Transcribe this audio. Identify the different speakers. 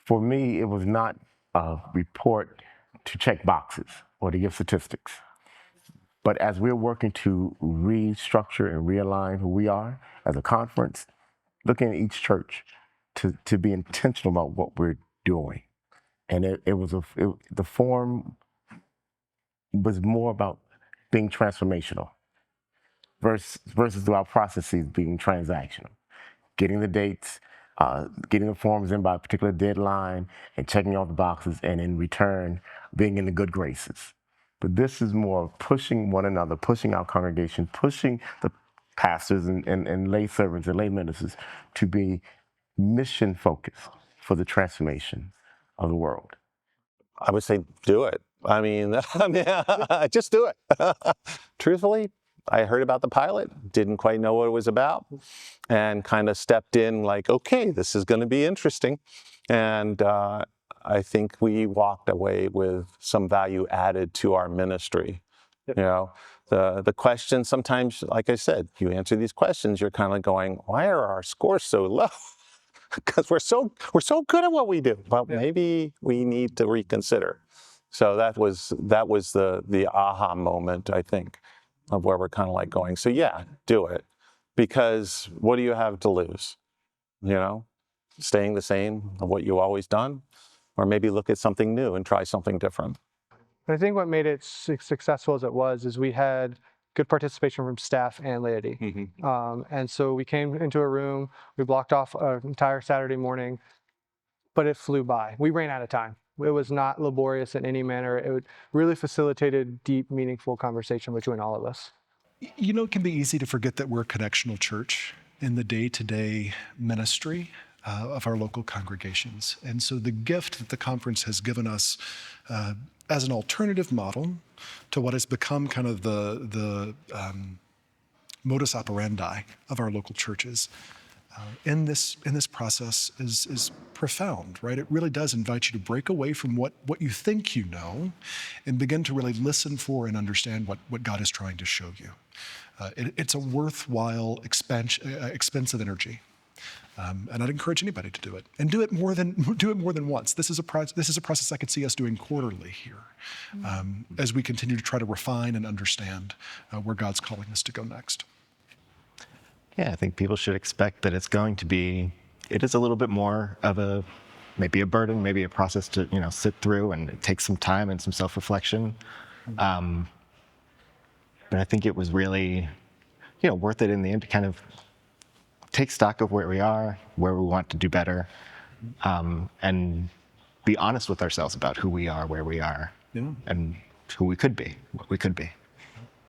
Speaker 1: For me, it was not a report to check boxes or to give statistics. But as we're working to restructure and realign who we are as a conference, looking at each church to be intentional about what we're doing. And the form was more about being transformational versus through our processes being transactional. Getting the dates, getting the forms in by a particular deadline, and checking off the boxes, and in return, being in the good graces. But this is more of pushing one another, pushing our congregation, pushing the pastors and lay servants and lay ministers to be mission focused for the transformation of the world.
Speaker 2: I would say do it. I mean, just do it. Truthfully, I heard about the pilot, didn't quite know what it was about, and kind of stepped in like, okay, this is going to be interesting. And I think we walked away with some value added to our ministry. Yep. You know, the questions sometimes, like I said, you answer these questions, you're kind of going, why are our scores so low? Because we're so good at what we do, but maybe we need to reconsider. So that was the aha moment, I think, of where we're kind of like going. So yeah, do it, because what do you have to lose? You know, staying the same of what you've always done, or maybe look at something new and try something different.
Speaker 3: I think what made it successful as it was is we had good participation from staff and laity. Mm-hmm. And so we came into a room, we blocked off an entire Saturday morning, but it flew by. We ran out of time. It was not laborious in any manner. It really facilitated deep, meaningful conversation between all of us.
Speaker 4: You know, it can be easy to forget that we're a connectional church in the day-to-day ministry of our local congregations. And so the gift that the conference has given us as an alternative model to what has become kind of the modus operandi of our local churches in this process is profound, right? It really does invite you to break away from what you think you know and begin to really listen for and understand what God is trying to show you. It's a worthwhile expensive energy. And I'd encourage anybody to do it, and do it more than once. This is a process I could see us doing quarterly here, as we continue to try to refine and understand where God's calling us to go next.
Speaker 5: Yeah, I think people should expect that it is a little bit more of maybe a burden, maybe a process to sit through, and it takes some time and some self-reflection. But I think it was really worth it in the end to kind of take stock of where we are, where we want to do better, and be honest with ourselves about who we are, where we are, and who we could be, what we could be.